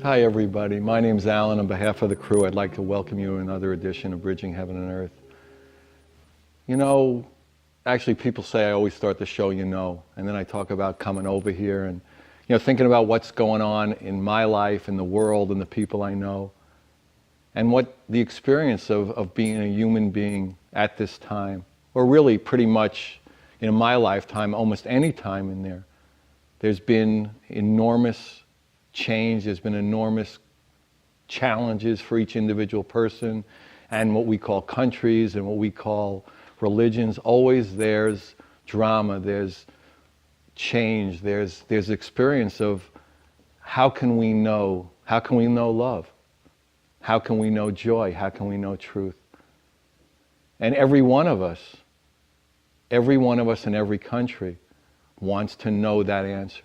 Hi everybody, my name's Allyn. On behalf of the crew, I'd like to welcome you to another edition of Bridging Heaven and Earth. You know, actually people say I always start the show, and then I talk about coming over here and, thinking about what's going on in my life, in the world, and the people I know, and what the experience of being a human being at this time, or really pretty much in my lifetime, almost any time in there. There's been enormous change, there's been enormous challenges for each individual person and what we call countries and what we call religions. Always there's drama, there's change, there's experience of how can we know love? How can we know joy? How can we know truth? And every one of us in every country wants to know that answer,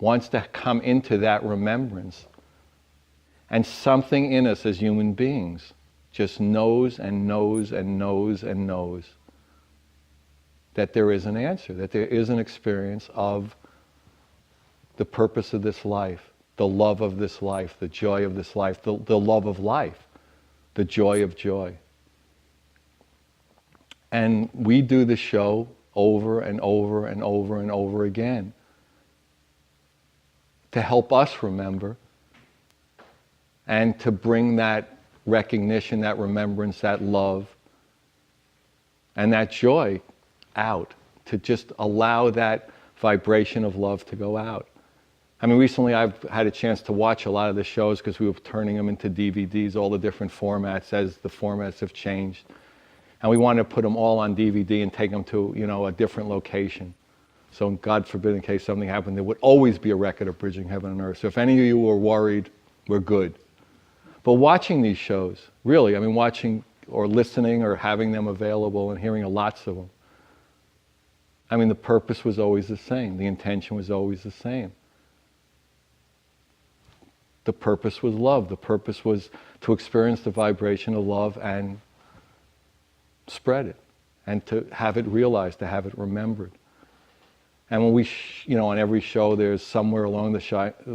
wants to come into that remembrance. And something in us as human beings just knows and knows and knows and knows that there is an answer, that there is an experience of the purpose of this life, the love of this life, the joy of this life, the love of life, the joy of joy. And we do the show over and over and over and over again to help us remember and to bring that recognition, that remembrance, that love, and that joy out, to just allow that vibration of love to go out. I mean, recently I've had a chance to watch a lot of the shows because we were turning them into DVDs, all the different formats as the formats have changed. And we wanted to put them all on DVD and take them to, a different location. So God forbid, in case something happened, there would always be a record of Bridging Heaven and Earth. So if any of you were worried, we're good. But watching these shows, really, watching or listening or having them available and hearing lots of them, the purpose was always the same. The intention was always the same. The purpose was love. The purpose was to experience the vibration of love and spread it, and to have it realized, to have it remembered. And when we, on every show, there's somewhere along the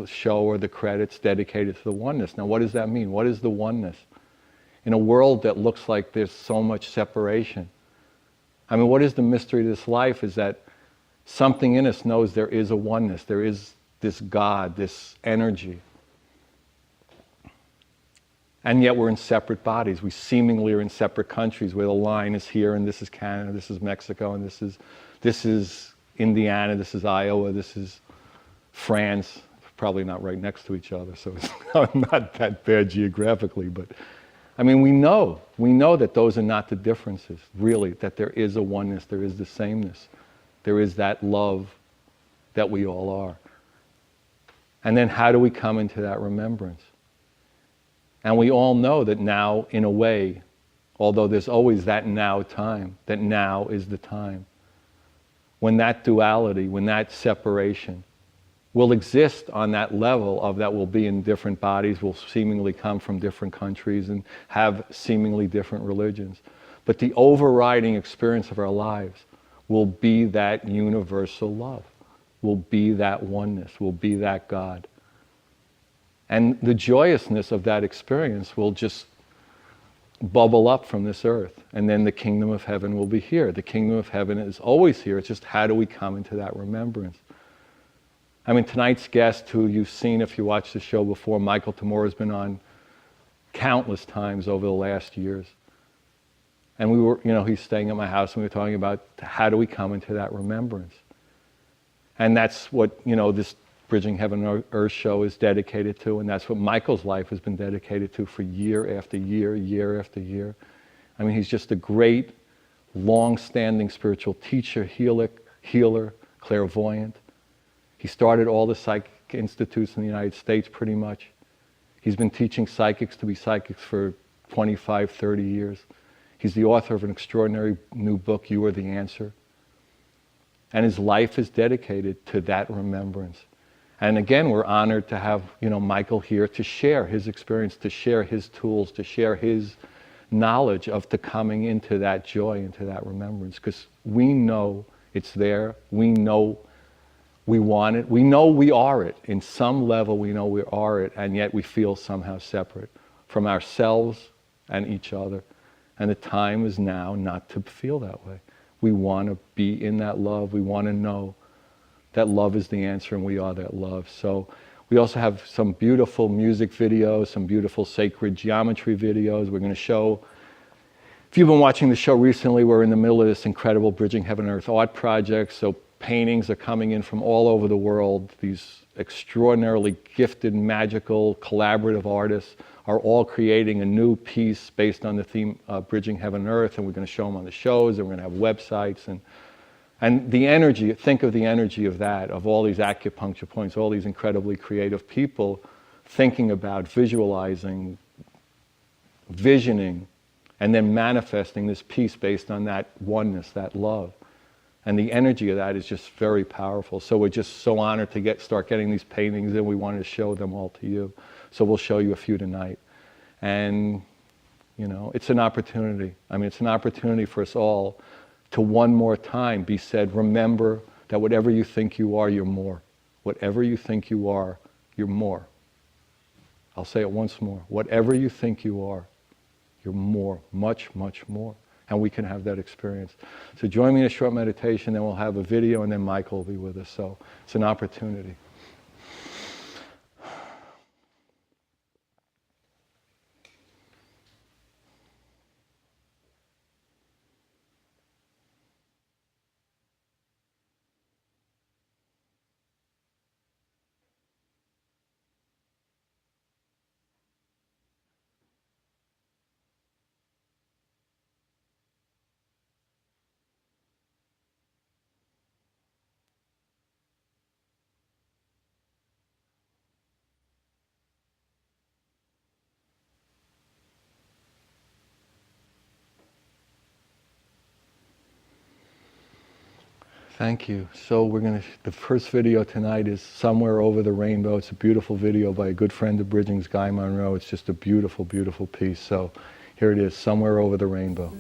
show or the credits dedicated to the oneness. Now, what does that mean? What is the oneness? In a world that looks like there's so much separation. What is the mystery of this life is that something in us knows there is a oneness. There is this God, this energy. And yet we're in separate bodies. We seemingly are in separate countries where the line is here and this is Canada, this is Mexico, and this is Indiana, this is Iowa, this is France, probably not right next to each other, so it's not that bad geographically, but we know that those are not the differences, really, that there is a oneness, there is the sameness, there is that love that we all are. And then how do we come into that remembrance? And we all know that now, in a way, although there's always that now time, that now is the time, when that duality, when that separation will exist on that level of that we'll be in different bodies, will seemingly come from different countries and have seemingly different religions. But the overriding experience of our lives will be that universal love, will be that oneness, will be that God. And the joyousness of that experience will just bubble up from this earth, and then the kingdom of heaven will be here. The kingdom of heaven is always here. It's just how do we come into that remembrance? Tonight's guest, who you've seen if you watched the show before, Michael Tamura, has been on countless times over the last years. And we were, he's staying at my house, and we were talking about how do we come into that remembrance? And that's what, this Bridging Heaven and Earth show is dedicated to, and that's what Michael's life has been dedicated to for year after year, year after year. He's just a great, long-standing spiritual teacher, healer, clairvoyant. He started all the psychic institutes in the United States, pretty much. He's been teaching psychics to be psychics for 25, 30 years. He's the author of an extraordinary new book, You Are the Answer. And his life is dedicated to that remembrance. And again, we're honored to have, Michael here to share his experience, to share his tools, to share his knowledge of the coming into that joy, into that remembrance. Because we know it's there. We know We want it. We know we are it. In some level, we know we are it, and yet we feel somehow separate from ourselves and each other. And the time is now not to feel that way. We want to be in that love. We want to know that love is the answer and we are that love. So we also have some beautiful music videos, some beautiful sacred geometry videos. We're going to show, if you've been watching the show recently, we're in the middle of this incredible Bridging Heaven and Earth art project. So paintings are coming in from all over the world. These extraordinarily gifted, magical, collaborative artists are all creating a new piece based on the theme of Bridging Heaven and Earth, and we're going to show them on the shows, and we're going to have websites. And the energy, think of the energy of that, of all these acupuncture points, all these incredibly creative people thinking about, visualizing, visioning, and then manifesting this piece based on that oneness, that love. And the energy of that is just very powerful. So we're just so honored to start getting these paintings in. We wanted to show them all to you. So we'll show you a few tonight. And, you know, it's an opportunity. I mean, it's an opportunity for us all to one more time be said, remember that whatever you think you are, you're more. Whatever you think you are, you're more. I'll say it once more. Whatever you think you are, you're more, much, much more. And we can have that experience. So join me in a short meditation, then we'll have a video, and then Michael will be with us. So it's an opportunity. Thank you. So the first video tonight is Somewhere Over the Rainbow. It's a beautiful video by a good friend of Bridging's, Guy Monroe. It's just a beautiful, beautiful piece. So here it is, Somewhere Over the Rainbow.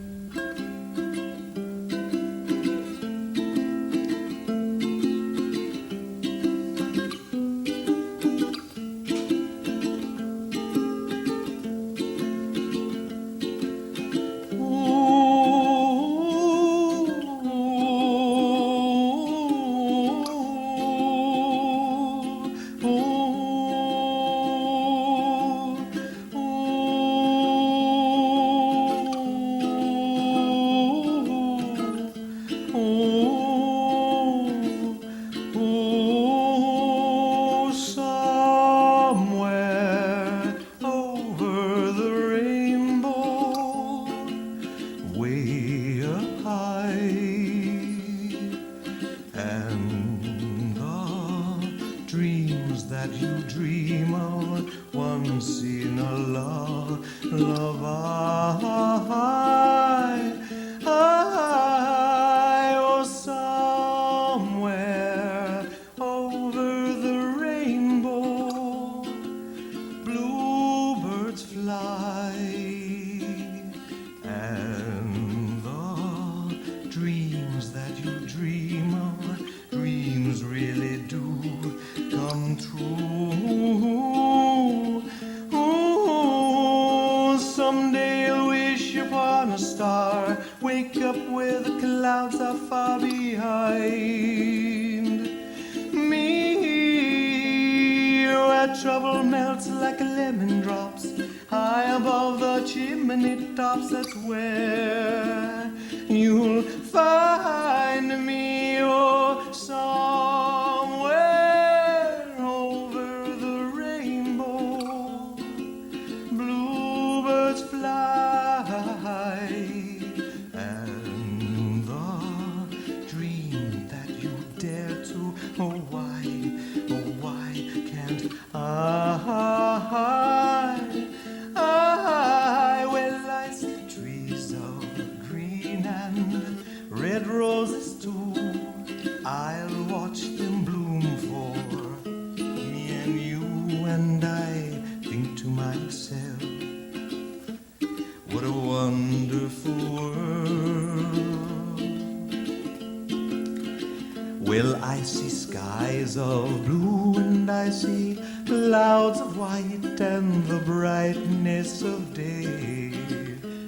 Will I see sky skies of blue, and I see clouds of white and the brightness of day.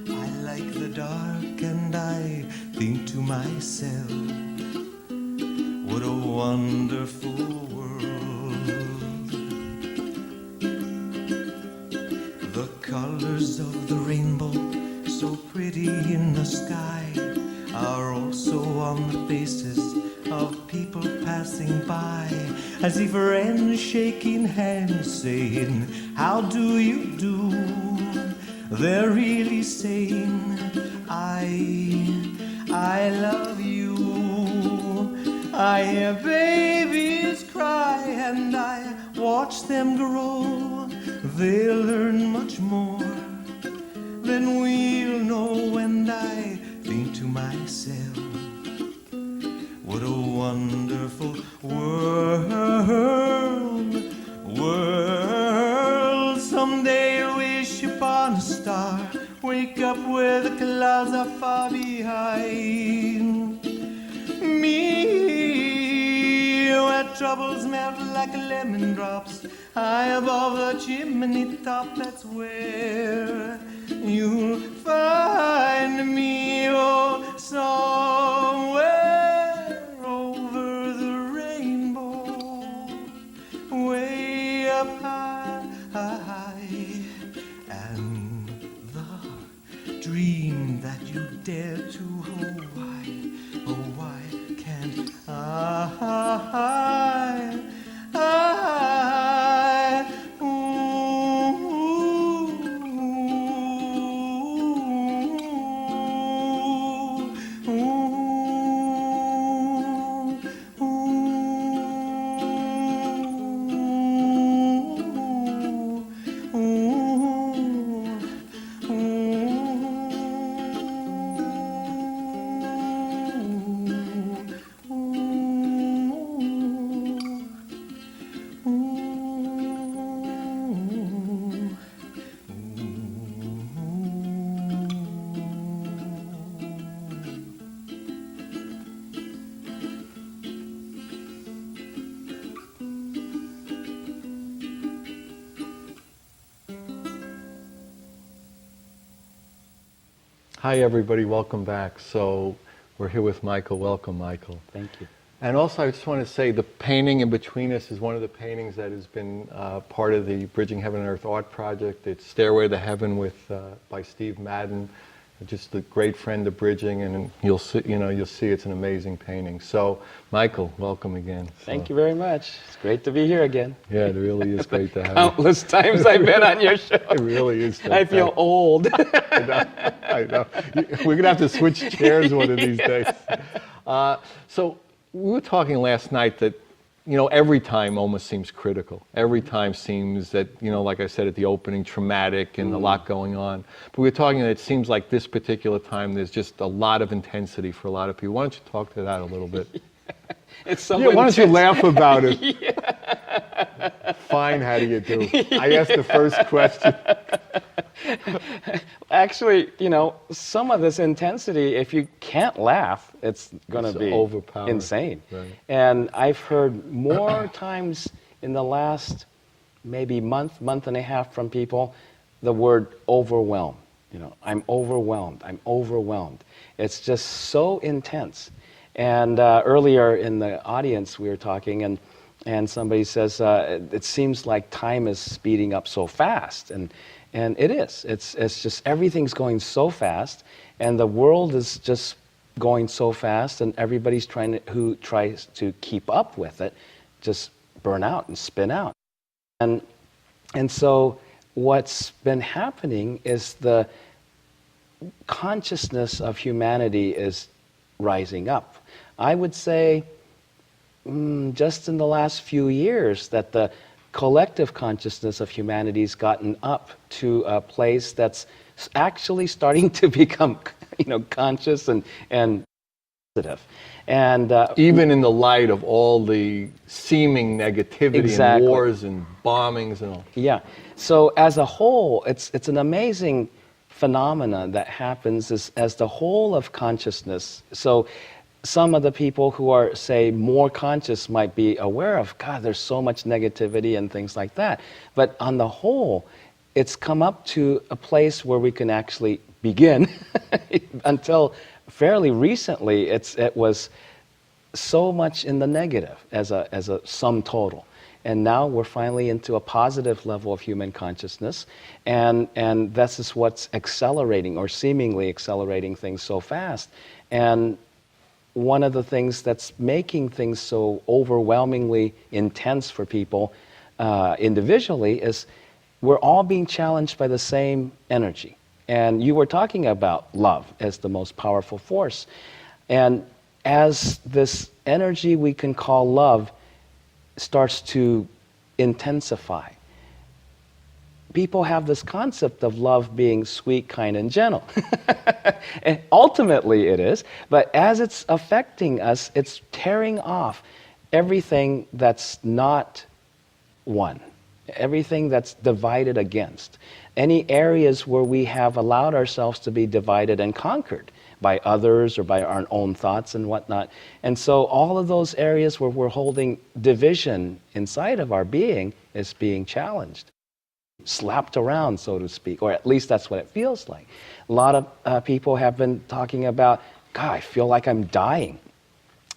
I like the dark, and I think to myself, what a wonderful world. The colors of the rainbow, so pretty in the sky, are also on the faces of people passing by. I see friends shaking hands, saying, how do you do? They're really saying, I love you. I hear babies cry, and I watch them grow. They'll learn much more than we'll know, and I think to myself, what a wonderful world. Someday I'll wish upon a star, wake up where the clouds are far behind me, where troubles melt like lemon drops high above the chimney top. That's where you'll find me, oh, somewhere over the rainbow, way up high, and the dream that you dare to hold, why can't Hi everybody, welcome back. So we're here with Michael. Welcome, Michael. Thank you. And also I just want to say the painting in between us is one of the paintings that has been part of the Bridging Heaven and Earth art project. It's Stairway to Heaven by Steve Madden, just a great friend of Bridging, and you'll see it's an amazing painting. So Michael, welcome again. Thank you very much. It's great to be here again. Yeah, it really is great to have you. Countless times I've been on your show. It really is. I feel old. I know. We're going to have to switch chairs one of these days. So we were talking last night that, every time almost seems critical. Every time seems that, like I said at the opening, traumatic and a lot going on. But we were talking that it seems like this particular time there's just a lot of intensity for a lot of people. Why don't you talk to that a little bit? It's so why don't you laugh about it? Yeah. Fine, how do you do? I asked the first question. Actually, some of this intensity, if you can't laugh, it's going to be insane. Right. And I've heard more times in the last maybe month and a half from people the word overwhelmed. I'm overwhelmed. It's just so intense. And earlier in the audience we were talking, and somebody says, it seems like time is speeding up so fast. And it is. It's just everything's going so fast, and the world is just going so fast, and everybody's who tries to keep up with it just burn out and spin out. And so what's been happening is the consciousness of humanity is rising up. I would say just in the last few years that the collective consciousness of humanity's gotten up to a place that's actually starting to become, conscious and positive. And even in the light of all the seeming negativity exactly. and wars and bombings and all. Yeah. So as a whole, it's an amazing phenomena that happens as the whole of consciousness. So some of the people who are, say, more conscious might be aware of, God, there's so much negativity and things like that. But on the whole, it's come up to a place where we can actually begin. Until fairly recently, it was so much in the negative as a sum total. And now we're finally into a positive level of human consciousness, and this is what's accelerating, or seemingly accelerating, things so fast. And one of the things that's making things so overwhelmingly intense for people individually is we're all being challenged by the same energy. And you were talking about love as the most powerful force. And as this energy we can call love starts to intensify, people have this concept of love being sweet, kind, and gentle. And ultimately it is, but as it's affecting us, it's tearing off everything that's not one, everything that's divided against. Any areas where we have allowed ourselves to be divided and conquered by others or by our own thoughts and whatnot. And so all of those areas where we're holding division inside of our being is being challenged, slapped around, so to speak, or at least that's what it feels like. A lot of people have been talking about, God, I feel like I'm dying.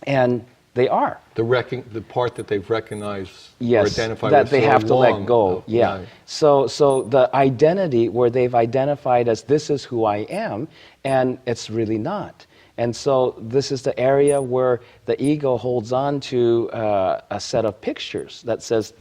And they are. The part that they've recognized, yes, or identified that they so have to let long. go. Yeah. Right. So the identity where they've identified as this is who I am, and it's really not. And so this is the area where the ego holds on to a set of pictures that says,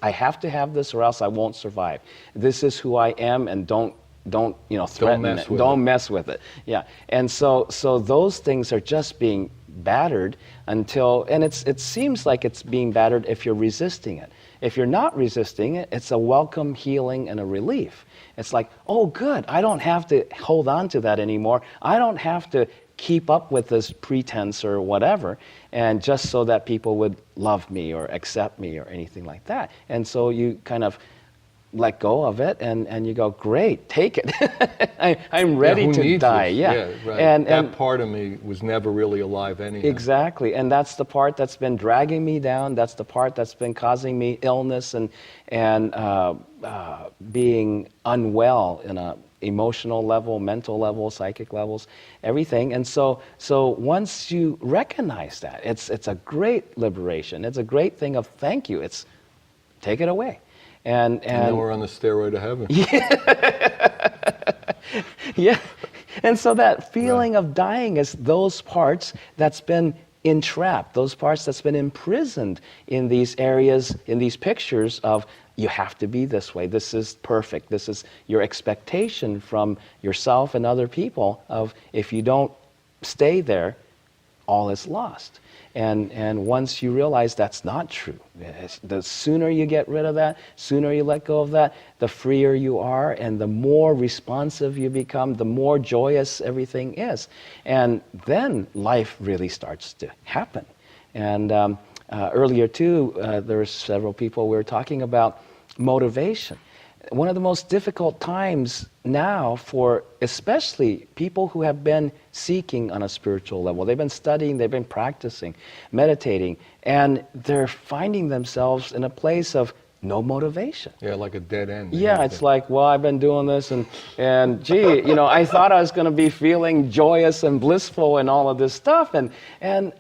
I have to have this or else I won't survive. This is who I am, and don't threaten it. Don't mess with it. Yeah. And so those things are just being battered and it seems like it's being battered if you're resisting it. If you're not resisting it, it's a welcome healing and a relief. It's like, oh good, I don't have to hold on to that anymore. I don't have to keep up with this pretense or whatever, and just so that people would love me or accept me or anything like that. And so you kind of let go of it, and you go, great, take it. I'm ready to die. This? Yeah, right. And that part of me was never really alive anyhow. Exactly, and that's the part that's been dragging me down. That's the part that's been causing me illness and being unwell in a emotional level, mental level, psychic levels, everything. And so once you recognize that, it's a great liberation. It's a great thing of thank you. It's take it away. And then we're on the stairway to heaven. Yeah. And so that feeling of dying is those parts that's been entrapped, those parts that's been imprisoned in these areas, in these pictures of you have to be this way, this is perfect, this is your expectation from yourself and other people of if you don't stay there, all is lost. And once you realize that's not true, the sooner you get rid of that, sooner you let go of that, the freer you are, and the more responsive you become, the more joyous everything is. And then life really starts to happen. And earlier too, there were several people, we were talking about motivation. One of the most difficult times now for especially people who have been seeking on a spiritual level. They've been studying, they've been practicing, meditating, and they're finding themselves in a place of no motivation. Yeah, like a dead end. Yeah, it's like, well, I've been doing this and gee, I thought I was going to be feeling joyous and blissful and all of this stuff, and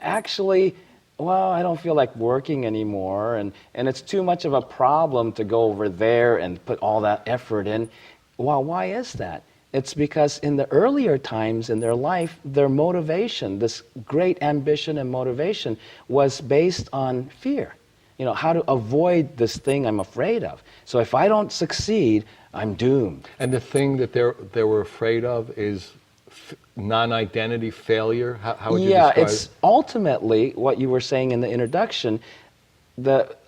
actually, well, I don't feel like working anymore, and it's too much of a problem to go over there and put all that effort in. Well, why is that? It's because in the earlier times in their life, their motivation, this great ambition and motivation, was based on fear. How to avoid this thing I'm afraid of. So if I don't succeed, I'm doomed. And the thing that they were afraid of is non-identity, failure? How would you describe it? Yeah, it's ultimately what you were saying in the introduction.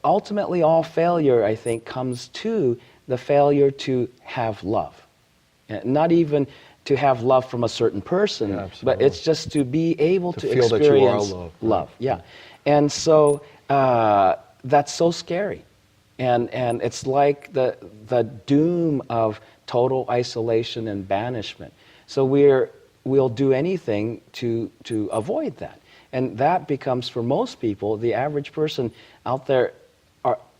Ultimately, all failure, I think, comes to the failure to have love. Not even to have love from a certain person, but it's just to be able to feel experience that you are love. Yeah. And so that's so scary. And it's like the doom of total isolation and banishment. So we'll do anything to avoid that. And that becomes, for most people, the average person out there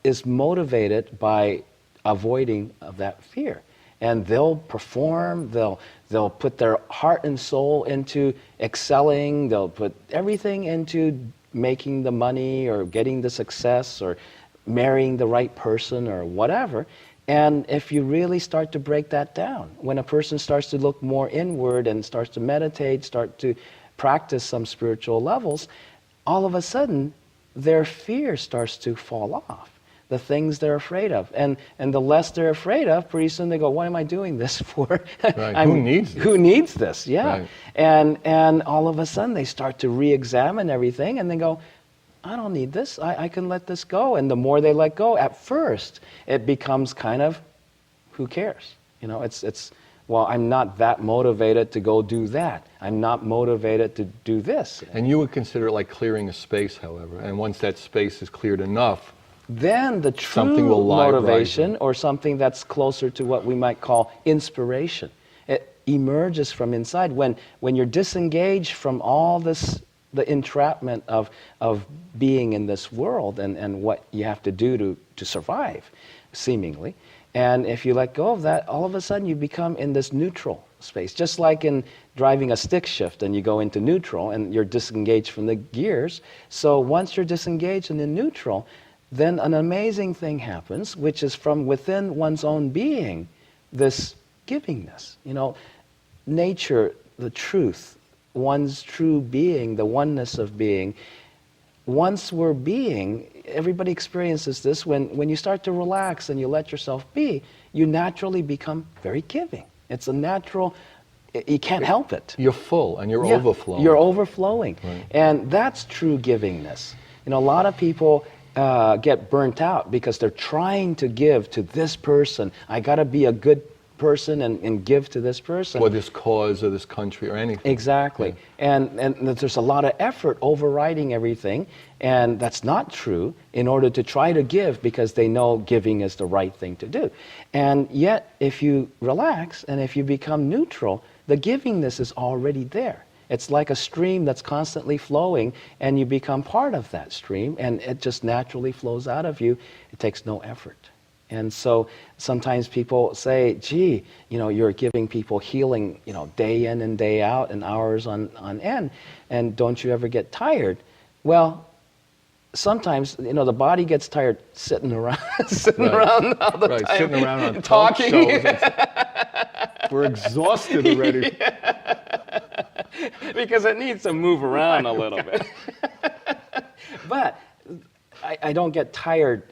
is motivated by avoiding of that fear. And they'll perform, they'll put their heart and soul into excelling, they'll put everything into making the money or getting the success or marrying the right person or whatever. And if you really start to break that down, when a person starts to look more inward and starts to meditate, start to practice some spiritual levels, all of a sudden their fear starts to fall off. The things they're afraid of. And the less they're afraid of, pretty soon they go, why am I doing this for? Right. Who needs this? Who needs this? Yeah. Right. And all of a sudden they start to re-examine everything and they go, I don't need this. I can let this go. And the more they let go, at first, it becomes kind of, who cares? You know, it's well, I'm not that motivated to go do that. I'm not motivated to do this. And you would consider it like clearing a space, however. And once that space is cleared enough, then the true motivation, or something that's closer to what we might call inspiration, it emerges from inside. When you're disengaged from all this, the entrapment of being in this world and what you have to do to survive, seemingly. And if you let go of that, all of a sudden you become in this neutral space. Just like in driving a stick shift and you go into neutral and you're disengaged from the gears. So once you're disengaged and in neutral, then an amazing thing happens, which is from within one's own being, this givingness. You know, nature, the truth, one's true being, the oneness of being. Once we're being, everybody experiences this, when you start to relax and you let yourself be, you naturally become very giving. It's a natural, you can't help it. You're full and you're overflowing. You're overflowing. Right. And that's true givingness. You know, a lot of people get burnt out because they're trying to give to this person. I got to be a good person and give to this person. Or this cause or this country or anything. Exactly. Yeah. And there's a lot of effort overriding everything, and that's not true, in order to try to give because they know giving is the right thing to do. And yet, if you relax and if you become neutral, the givingness is already there. It's like a stream that's constantly flowing, and you become part of that stream, and it just naturally flows out of you. It takes no effort. And so sometimes people say, gee, you know, you're giving people healing, you know, day in and day out and hours on end, and don't you ever get tired? Well, sometimes, you know, the body gets tired sitting around, around all the time. Sitting around on talking. Talk shows. We're exhausted already. Because it needs to move around a little bit. But I don't get tired.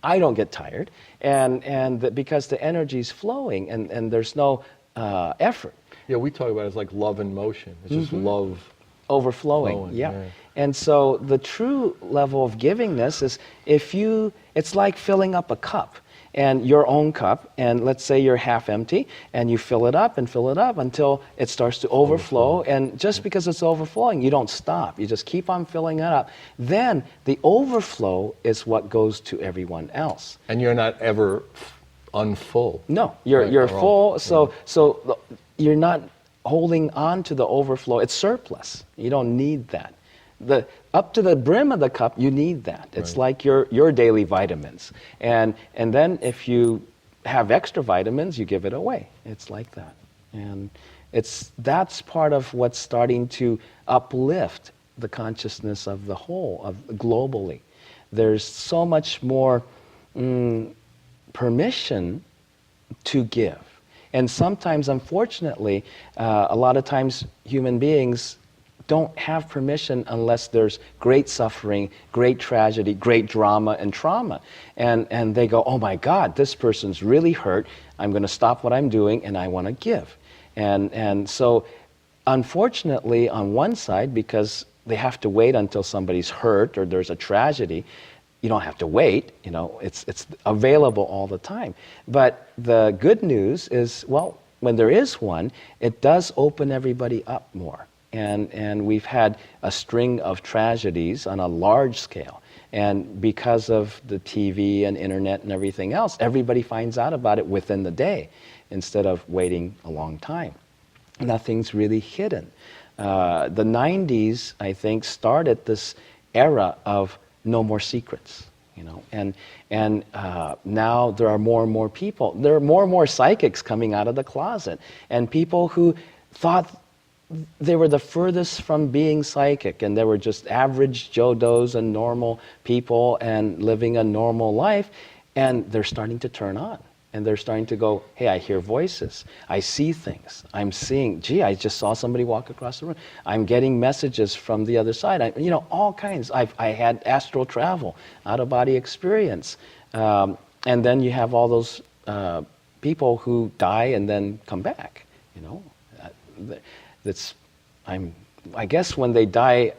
I don't get tired, and because the energy's flowing and there's no effort. Yeah, we talk about it as like love in motion. It's just love overflowing. Yeah. And so the true level of givingness is it's like filling up a cup, and your own cup, and let's say you're half empty, and you fill it up until it starts to overflow. And just because it's overflowing, you don't stop. You just keep on filling it up. Then the overflow is what goes to everyone else. And you're not ever unfull. No, you're full. So you're not holding on to the overflow. It's surplus. You don't need that. Up to the brim of the cup, you need that. It's like your daily vitamins. And then if you have extra vitamins, you give it away. It's like that. And that's part of what's starting to uplift the consciousness of the whole, globally. There's so much more permission to give. And sometimes, unfortunately, a lot of times human beings don't have permission unless there's great suffering, great tragedy, great drama and trauma. And they go, oh my God, this person's really hurt. I'm going to stop what I'm doing and I want to give. And so, unfortunately, on one side, because they have to wait until somebody's hurt or there's a tragedy, you don't have to wait, you know, it's available all the time. But the good news is, well, when there is one, it does open everybody up more. And we've had a string of tragedies on a large scale. And because of the TV and internet and everything else, everybody finds out about it within the day instead of waiting a long time. Nothing's really hidden. the 90s, I think, started this era of no more secrets. And now there are more and more people. There are more and more psychics coming out of the closet, and people who thought they were the furthest from being psychic, and they were just average Joe Does and normal people and living a normal life, and they're starting to turn on. And they're starting to go, hey, I hear voices. I see things. I'm seeing, gee, I just saw somebody walk across the room. I'm getting messages from the other side. All kinds. I had astral travel, out-of-body experience. And then you have all those people who die and then come back. I guess when they die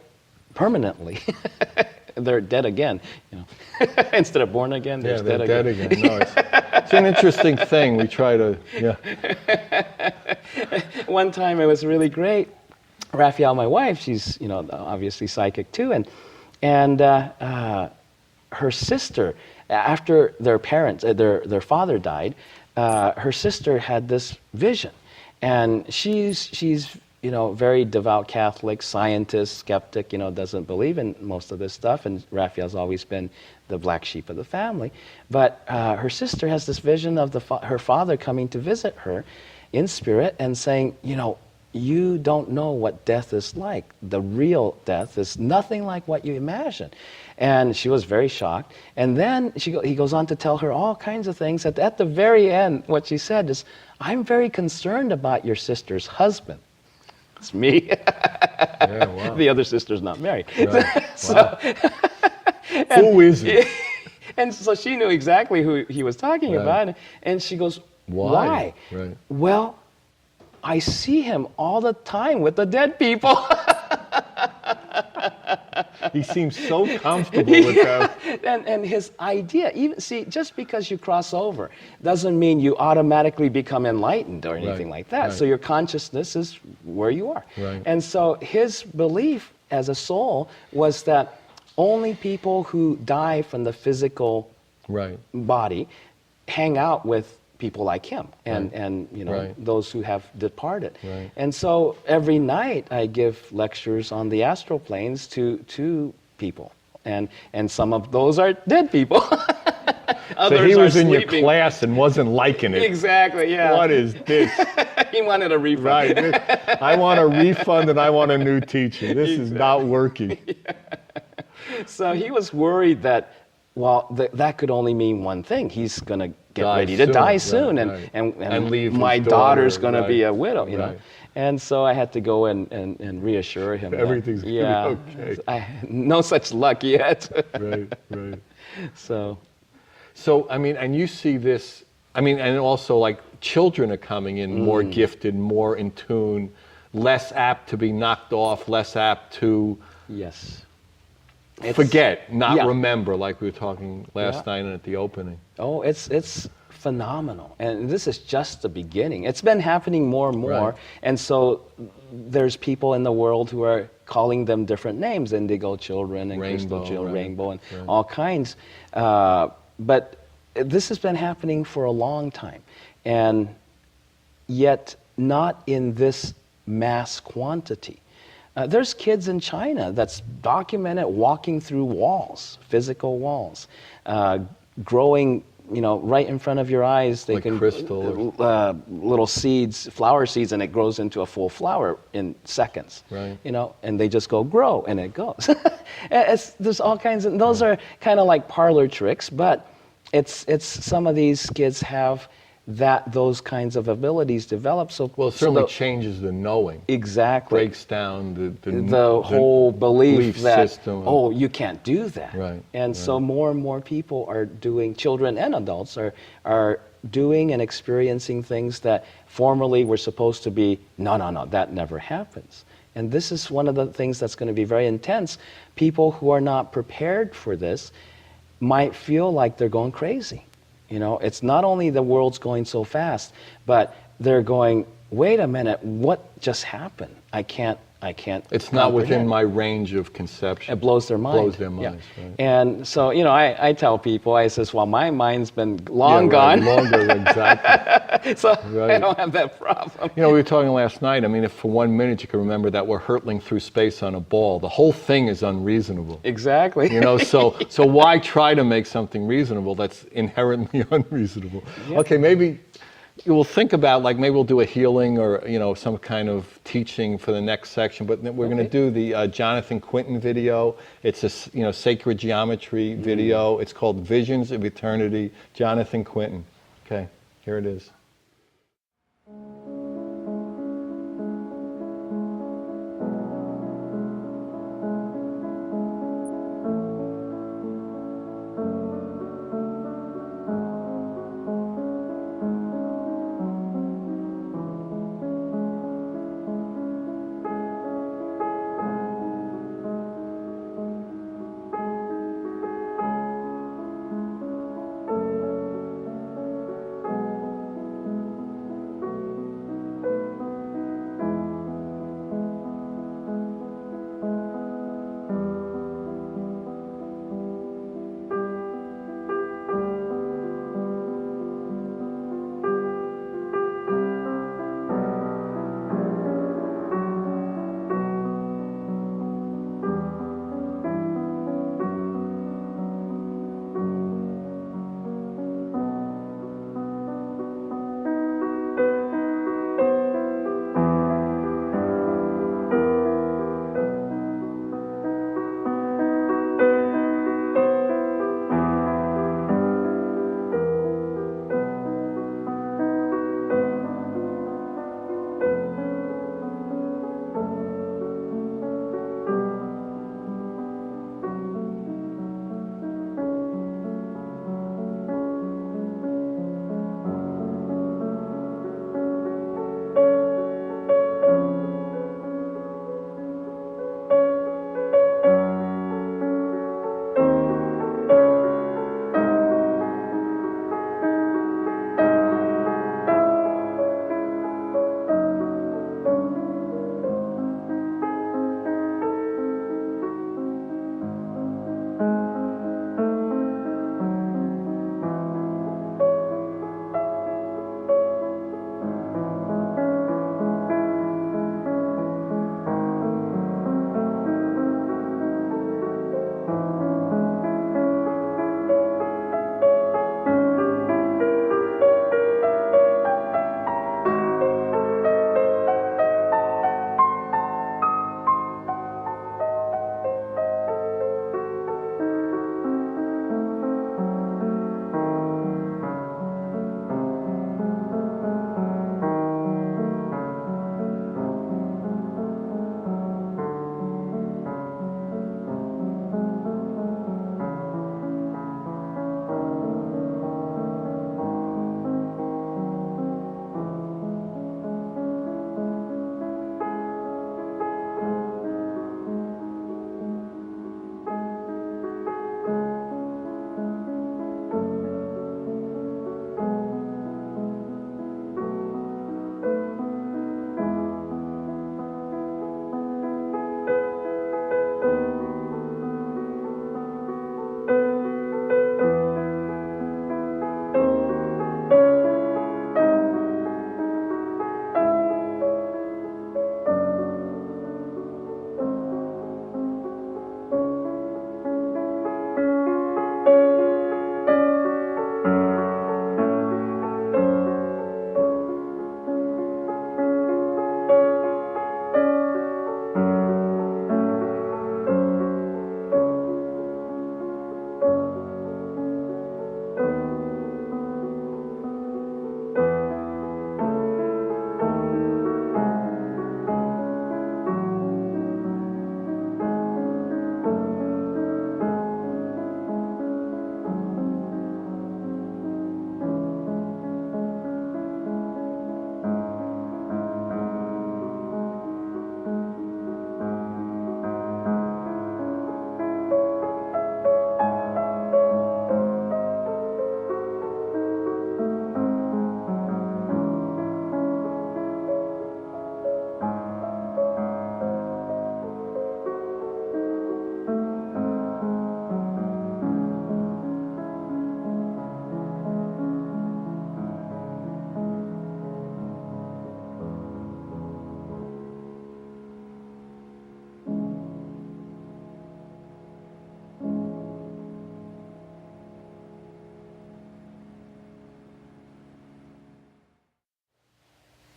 permanently, they're dead again. Instead of born again, they're dead again. No, it's an interesting thing. We try to, One time it was really great. Raphael, my wife, she's obviously psychic too, and her sister, after their parents, their father died, her sister had this vision, and she's very devout Catholic, scientist, skeptic, doesn't believe in most of this stuff. And Raphael's always been the black sheep of the family. But her sister has this vision of her father coming to visit her in spirit and saying, you don't know what death is like. The real death is nothing like what you imagine. And she was very shocked. And then he goes on to tell her all kinds of things. At the very end, what she said is, I'm very concerned about your sister's husband. It's me. Yeah, wow. The other sister's not married. Right. Wow. Who is it? And so she knew exactly who he was talking about. And she goes, why? Right. Well, I see him all the time with the dead people. He seems so comfortable with that. And his idea, just because you cross over doesn't mean you automatically become enlightened or anything like that. Right. So your consciousness is where you are. Right. And so his belief as a soul was that only people who die from the physical body hang out with people like him and those who have departed. Right. And so every night I give lectures on the astral planes to people, and some of those are dead people. So he was in your class and wasn't liking it. Exactly, yeah. What is this? He wanted a refund. Right. I want a refund and I want a new teacher. This is not working. Yeah. So he was worried that, that could only mean one thing. He's going to get ready to die soon, and leave my daughter's going to be a widow, you know. Right. And so I had to go and reassure him. Everything's going to be okay. No such luck yet. Right. So, I mean, and you see this, and also like children are coming in more gifted, more in tune, less apt to be knocked off, less apt to forget, not remember, like we were talking last night and at the opening. Oh, it's phenomenal. And this is just the beginning. It's been happening more and more. Right. And so there's people in the world who are calling them different names, indigo children and crystal children, rainbow, and all kinds. But this has been happening for a long time. And yet not in this mass quantity. There's kids in China that's documented walking through walls, physical walls, growing, right in front of your eyes. They like can crystal, little seeds, flower seeds, and it grows into a full flower in seconds. Right. And they just grow, and it goes. There's all kinds of. Those are kind of like parlor tricks, but it's some of these kids have those kinds of abilities develop. So it certainly changes the knowing. Exactly. Breaks down the whole belief that system. You can't do that. Right. And so more and more people are doing, children and adults are doing and experiencing things that formerly were supposed to be no, that never happens. And this is one of the things that's going to be very intense. People who are not prepared for this might feel like they're going crazy. It's not only the world's going so fast, but they're going, wait a minute, what just happened? I can't I can't. It's not within comprehend. my range of conception. It blows their mind. Blows their minds, right. And so, I tell people, I says, well, my mind's been long Yeah, right, gone, longer, exactly. so I Right. don't have that problem. We were talking last night, I mean, if for 1 minute you can remember that we're hurtling through space on a ball, the whole thing is unreasonable. Exactly. So why try to make something reasonable that's inherently unreasonable? Yeah. Okay, maybe we'll think about, like, maybe we'll do a healing or, some kind of teaching for the next section, but then we're going to do the Jonathan Quintin video. It's a, sacred geometry video. It's called Visions of Eternity, Jonathan Quintin. Okay, here it is.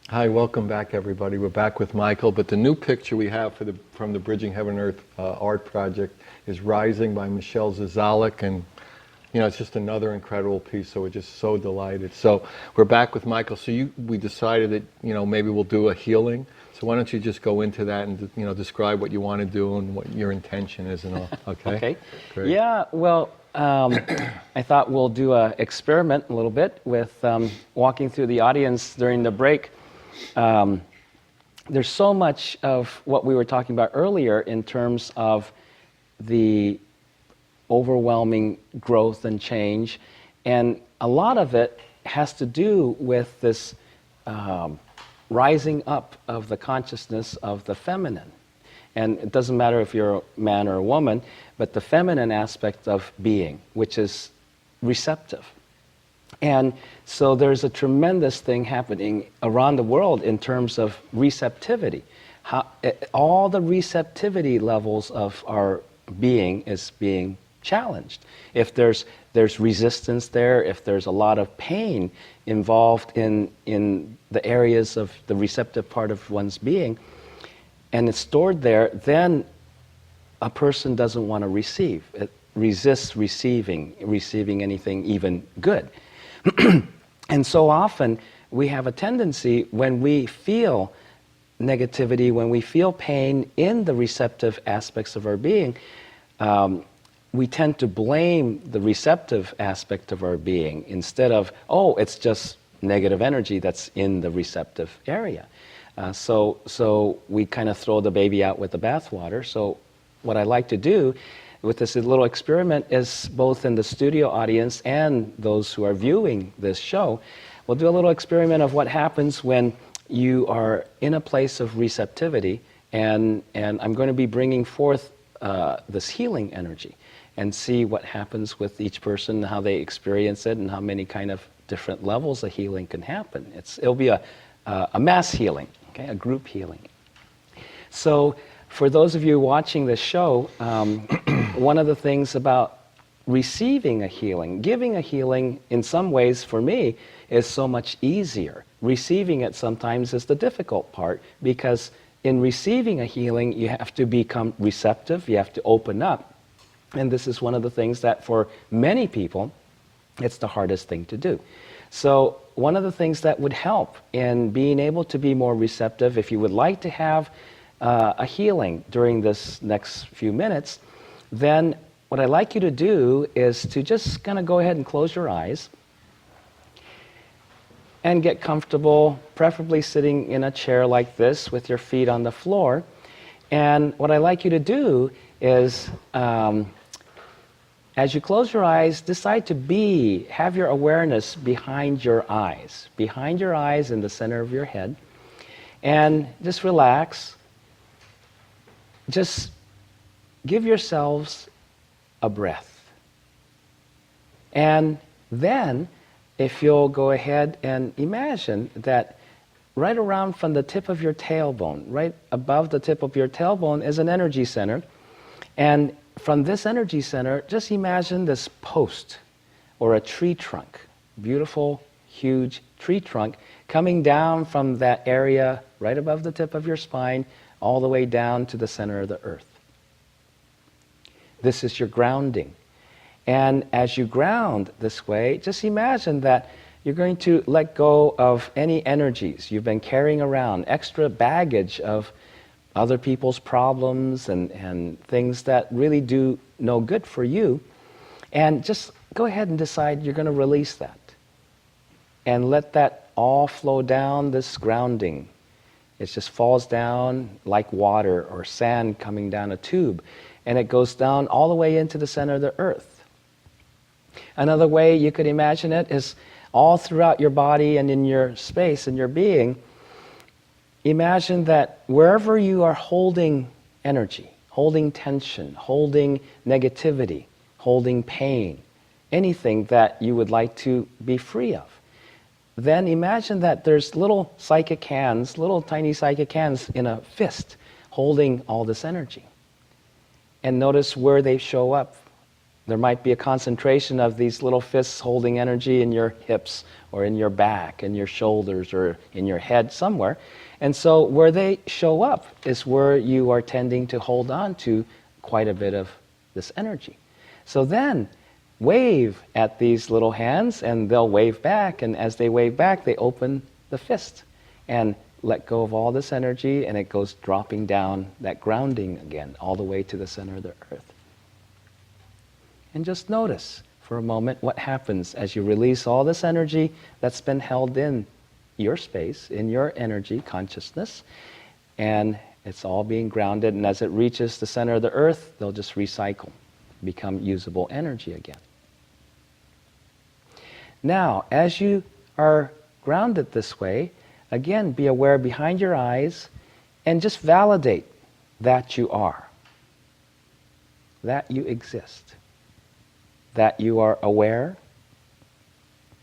Hi, welcome back, everybody. We're back with Michael, but the new picture we have from the Bridging Heaven and Earth art project is Rising by Michelle Zazalik, and it's just another incredible piece, so we're just so delighted. So we're back with Michael. So we decided that, maybe we'll do a healing. So why don't you just go into that and, describe what you want to do and what your intention is and all, okay? Okay. Great. Yeah, well, I thought we'll do an experiment a little bit with walking through the audience during the break. There's so much of what we were talking about earlier in terms of the overwhelming growth and change, and a lot of it has to do with this rising up of the consciousness of the feminine. And it doesn't matter if you're a man or a woman, but the feminine aspect of being, which is receptive. And so there's a tremendous thing happening around the world in terms of receptivity. All the receptivity levels of our being is being challenged. If there's resistance there, if there's a lot of pain involved in the areas of the receptive part of one's being, and it's stored there, then a person doesn't want to receive. It resists receiving anything even good. And so often we have a tendency, when we feel negativity, when we feel pain in the receptive aspects of our being, we tend to blame the receptive aspect of our being instead of, it's just negative energy that's in the receptive area. So we kind of throw the baby out with the bathwater. So what I like to do with this little experiment is, both in the studio audience and those who are viewing this show, we'll do a little experiment of what happens when you are in a place of receptivity, and I'm going to be bringing forth this healing energy, and see what happens with each person, how they experience it, and how many kind of different levels of healing can happen. It'll be a mass healing, okay, a group healing. So for those of you watching this show, one of the things about receiving a healing, giving a healing in some ways for me is so much easier. Receiving it sometimes is the difficult part, because in receiving a healing you have to become receptive, you have to open up. And this is one of the things that for many people, it's the hardest thing to do. So one of the things that would help in being able to be more receptive, if you would like to have a healing during this next few minutes, then what I'd like you to do is to just kind of go ahead and close your eyes and get comfortable, preferably sitting in a chair like this with your feet on the floor. And what I'd like you to do is, as you close your eyes, decide to have your awareness behind your eyes in the center of your head, and just relax. Just give yourselves a breath. And then, if you'll go ahead and imagine that right around from the tip of your tailbone, right above the tip of your tailbone, is an energy center. And from this energy center, just imagine this post or a tree trunk, beautiful, huge tree trunk, coming down from that area right above the tip of your spine all the way down to the center of the earth. This is your grounding. And as you ground this way, just imagine that you're going to let go of any energies you've been carrying around, extra baggage of other people's problems and things that really do no good for you. And just go ahead and decide you're going to release that. And let that all flow down this grounding. It just falls down like water or sand coming down a tube. And it goes down all the way into the center of the earth. Another way you could imagine it is all throughout your body and in your space, in your being. Imagine that wherever you are holding energy, holding tension, holding negativity, holding pain, anything that you would like to be free of, then imagine that there's little psychic hands, little tiny psychic hands in a fist holding all this energy. And notice where they show up There might be a concentration of these little fists holding energy in your hips or in your back, in your shoulders, or in your head somewhere. And so where they show up is where you are tending to hold on to quite a bit of this energy. So then wave at these little hands and they'll wave back, and as they wave back they open the fist and let go of all this energy, and it goes dropping down, that grounding again, all the way to the center of the earth. And just notice for a moment what happens as you release all this energy that's been held in your space, in your energy consciousness, and it's all being grounded, and as it reaches the center of the earth, they'll just recycle, become usable energy again. Now, as you are grounded this way, again, be aware behind your eyes and just validate that you are, that you exist, that you are aware,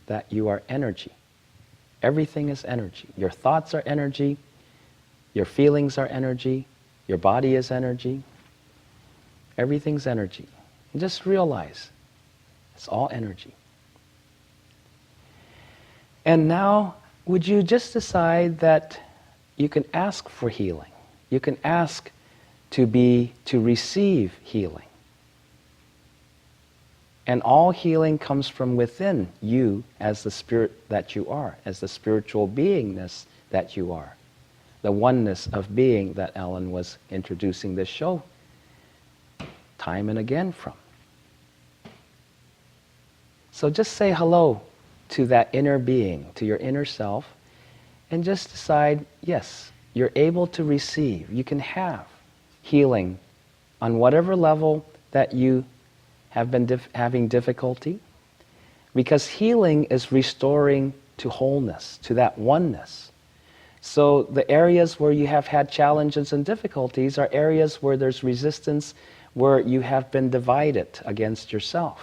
that you are energy. Everything is energy. Your thoughts are energy, your feelings are energy, your body is energy. Everything's energy. And just realize it's all energy. And now, would you just decide that you can ask for healing? You can ask to receive healing. And all healing comes from within you as the spirit that you are, as the spiritual beingness that you are. The oneness of being that Allyn was introducing this show time and again from. So just say hello to that inner being, to your inner self, and just decide, yes, you're able to receive. You can have healing on whatever level that you have been having difficulty, because healing is restoring to wholeness, to that oneness. So the areas where you have had challenges and difficulties are areas where there's resistance, where you have been divided against yourself,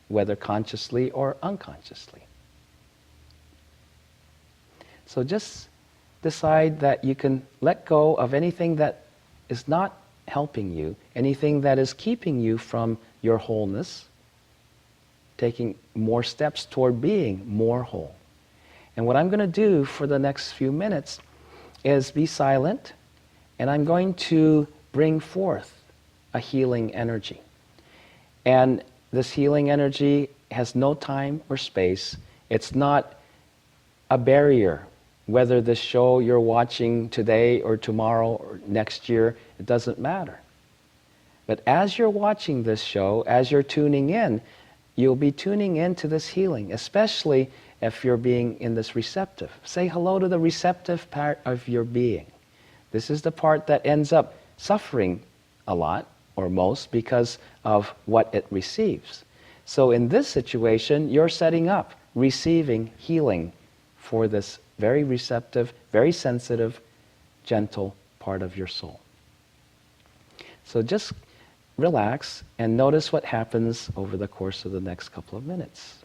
whether consciously or unconsciously. So just decide that you can let go of anything that is not helping you, anything that is keeping you from your wholeness, taking more steps toward being more whole. And what I'm going to do for the next few minutes is be silent, and I'm going to bring forth a healing energy. And this healing energy has no time or space. It's not a barrier. Whether this show you're watching today or tomorrow or next year, it doesn't matter. But as you're watching this show, as you're tuning in, you'll be tuning into this healing, especially if you're being in this receptive. Say hello to the receptive part of your being. This is the part that ends up suffering a lot or most because of what it receives. So in this situation, you're setting up, receiving healing for this very receptive, very sensitive, gentle part of your soul. So just relax and notice what happens over the course of the next couple of minutes.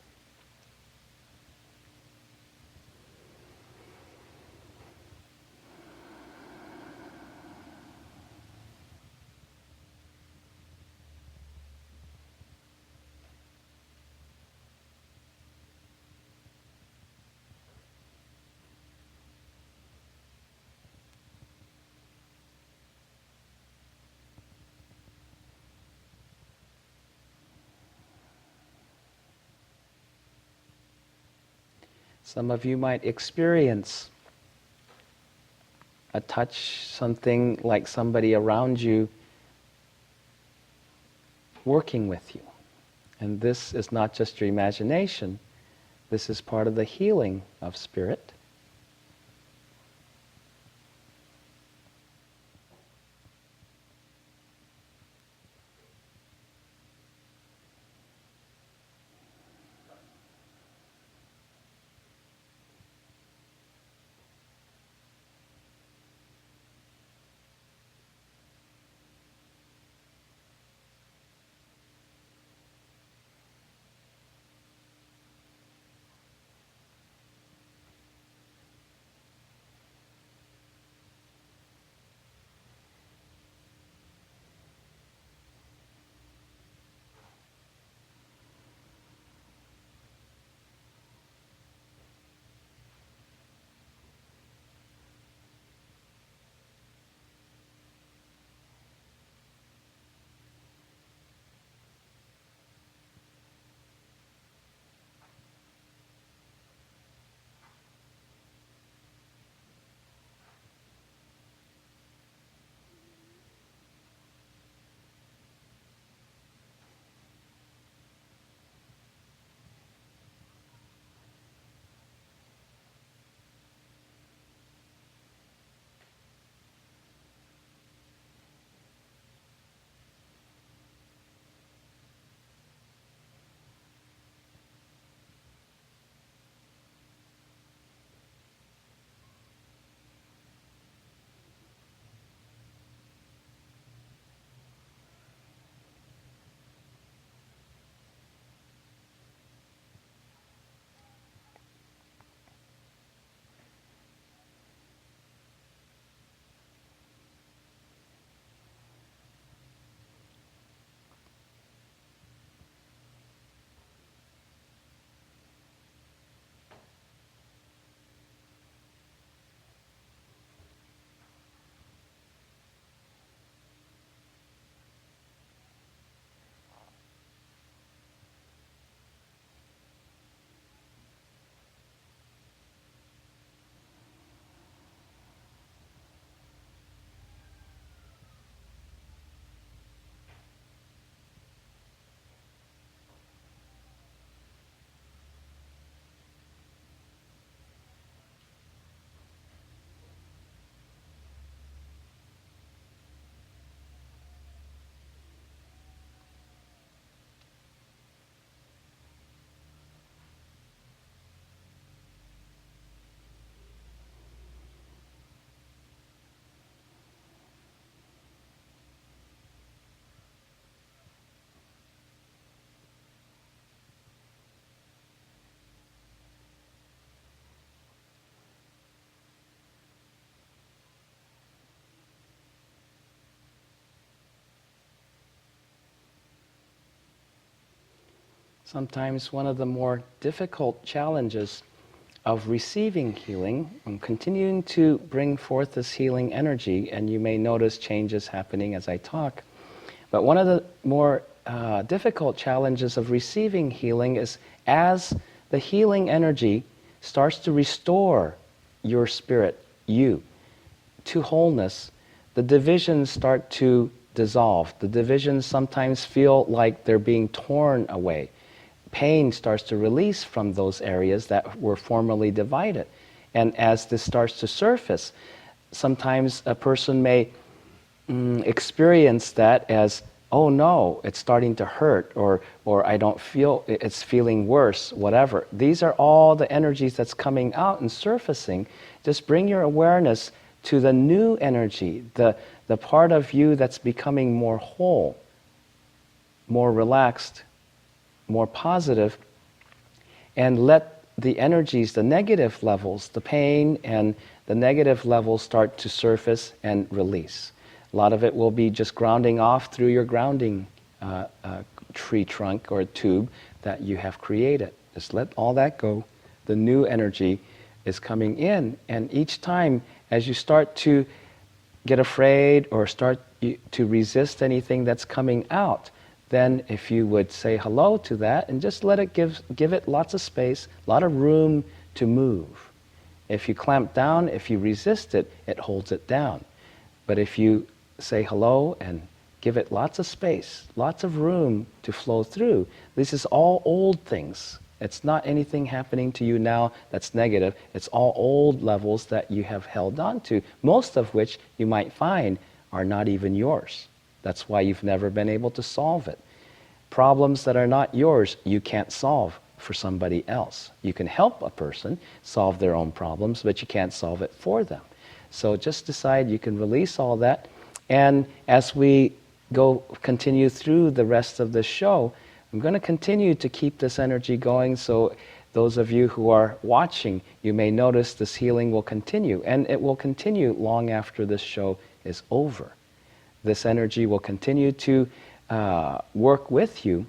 Some of you might experience a touch, something like somebody around you working with you. And this is not just your imagination, this is part of the healing of spirit. sometimes one of the more difficult challenges of receiving healing. I'm continuing to bring forth this healing energy, and you may notice changes happening as I talk. But one of the more difficult challenges of receiving healing is as the healing energy starts to restore your spirit, you, to wholeness, the divisions start to dissolve. The divisions sometimes feel like they're being torn away. Pain starts to release from those areas that were formerly divided. And as this starts to surface, sometimes a person may experience that as, oh no, it's starting to hurt, or I don't feel, it's feeling worse, whatever. These are all the energies that's coming out and surfacing. Just bring your awareness to the new energy, the part of you that's becoming more whole, more relaxed, more positive, and let the energies, the negative levels, the pain and the negative levels start to surface and release. A lot of it will be just grounding off through your grounding tree trunk or tube that you have created. Just let all that go. The new energy is coming in, and each time as you start to get afraid or start to resist anything that's coming out, then if you would say hello to that and just let it give it lots of space, a lot of room to move. If you clamp down, if you resist it, it holds it down. But if you say hello and give it lots of space, lots of room to flow through, this is all old things. It's not anything happening to you now that's negative. It's all old levels that you have held on to, most of which you might find are not even yours. That's why you've never been able to solve it. Problems that are not yours, you can't solve for somebody else. You can help a person solve their own problems, but you can't solve it for them. So just decide you can release all that. And as we continue through the rest of the show, I'm going to continue to keep this energy going, so those of you who are watching, you may notice this healing will continue, and it will continue long after this show is over. This energy will continue to work with you,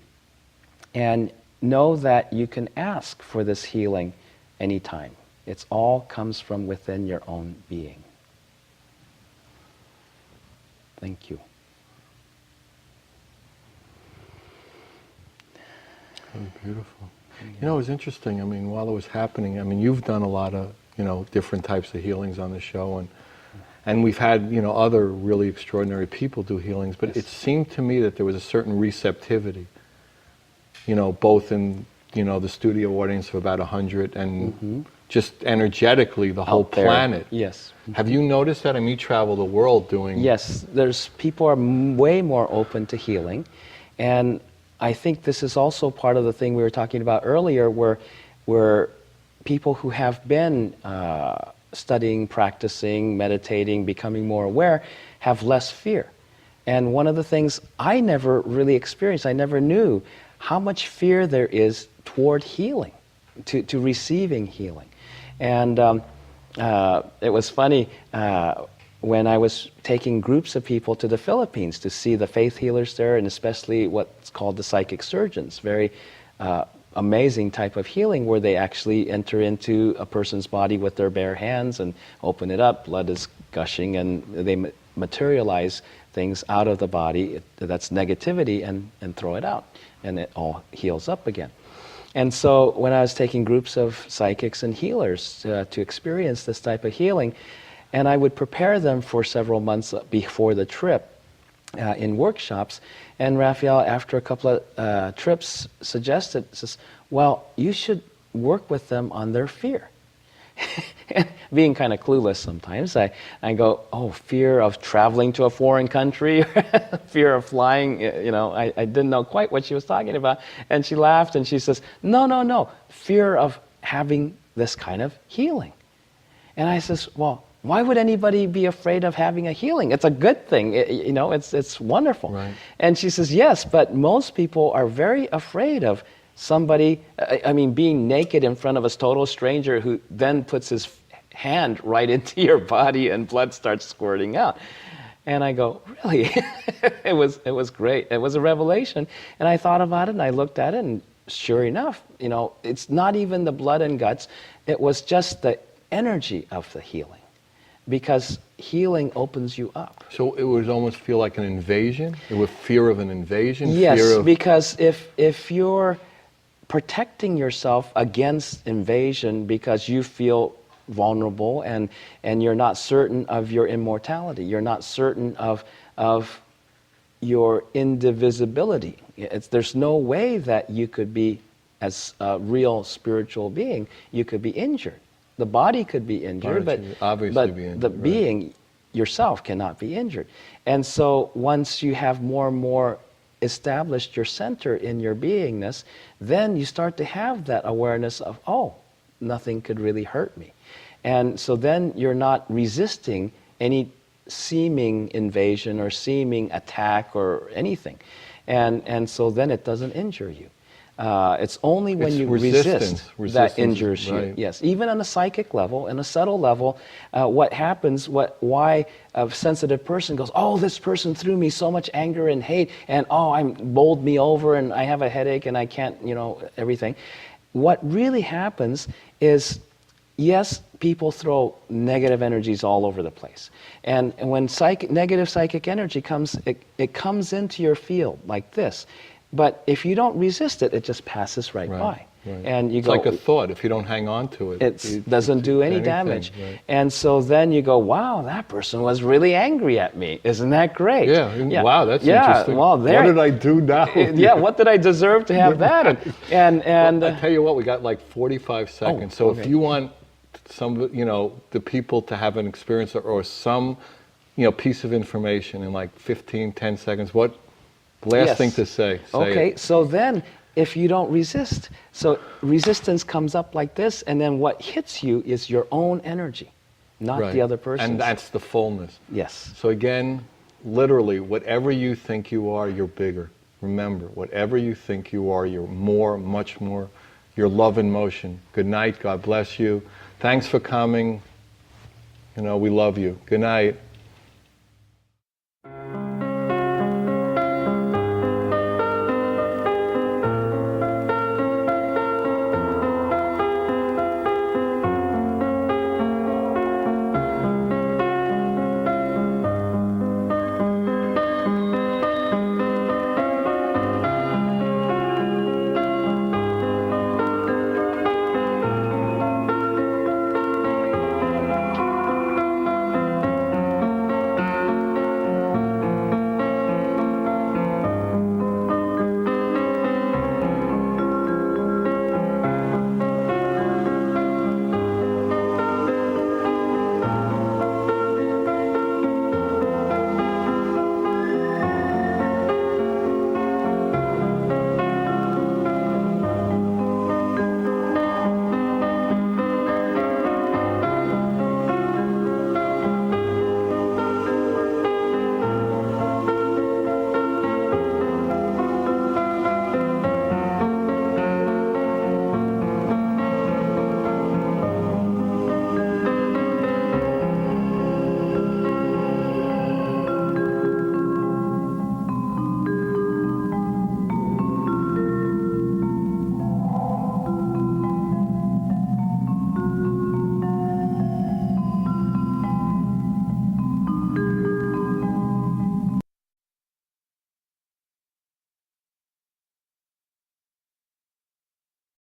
and know that you can ask for this healing anytime. It all comes from within your own being. Thank you. Oh, beautiful. You know, it was interesting. I mean, while it was happening, I mean, you've done a lot of, different types of healings on the show, and we've had, other really extraordinary people do healings, but it seemed to me that there was a certain receptivity, both in, the studio audience of about 100 and just energetically the whole planet. Yes. Have you noticed that? I mean, you travel the world doing... Yes, people are way more open to healing, and I think this is also part of the thing we were talking about earlier, where people who have been studying, practicing, meditating, becoming more aware, have less fear. And one of the things I never really experienced, I never knew how much fear there is toward healing, to receiving healing. And it was funny, when I was taking groups of people to the Philippines to see the faith healers there, and especially what's called the psychic surgeons, very amazing type of healing where they actually enter into a person's body with their bare hands and open it up, blood is gushing, and they materialize things out of the body that's negativity and throw it out, and it all heals up again. And so when I was taking groups of psychics and healers to experience this type of healing, and I would prepare them for several months before the trip in workshops. And Raphael, after a couple of trips, says, well, you should work with them on their fear. And being kind of clueless sometimes, I go, oh, fear of traveling to a foreign country, fear of flying, I didn't know quite what she was talking about. And she laughed and she says, no, fear of having this kind of healing. And I says, well, why would anybody be afraid of having a healing? It's a good thing, it's wonderful. Right. And she says, yes, but most people are very afraid of somebody, being naked in front of a total stranger who then puts his hand right into your body and blood starts squirting out. And I go, really? It was great. It was a revelation. And I thought about it and I looked at it, and sure enough, it's not even the blood and guts. It was just the energy of the healing. Because healing opens you up. So it would almost feel like an invasion? It would fear of an invasion? Yes, because if you're protecting yourself against invasion because you feel vulnerable and you're not certain of your immortality, you're not certain of your indivisibility. There's no way that you could be, as a real spiritual being, you could be injured. The body could be injured, but the being yourself cannot be injured. And so once you have more and more established your center in your beingness, then you start to have that awareness of, oh, nothing could really hurt me. And so then you're not resisting any seeming invasion or seeming attack or anything. And so then it doesn't injure you. It's only when you resist that injures you. Yes, even on a psychic level, in a subtle level, what happens, why a sensitive person goes, oh, this person threw me so much anger and hate, and bowled me over, and I have a headache, and I can't, everything. What really happens is, yes, people throw negative energies all over the place. And when negative psychic energy comes, it comes into your field like this. But if you don't resist it, it just passes right by. Right. And you it's go, like a thought. If you don't hang on to it, it doesn't do any damage. Right. And so then you go, wow, that person was really angry at me. Isn't that great? Yeah. Wow, that's interesting. Well, what did I do now? What did I deserve to have that? And well, I tell you what, we got like 45 seconds. If you want some, the people to have an experience or some, piece of information in like 10 seconds, what? Last thing to say. So then if you don't resist, so resistance comes up like this, and then what hits you is your own energy, not the other person's. And that's the fullness. Yes. So again, literally, whatever you think you are, you're bigger. Remember, whatever you think you are, you're more, much more. You're love in motion. Good night. God bless you. Thanks for coming. We love you. Good night.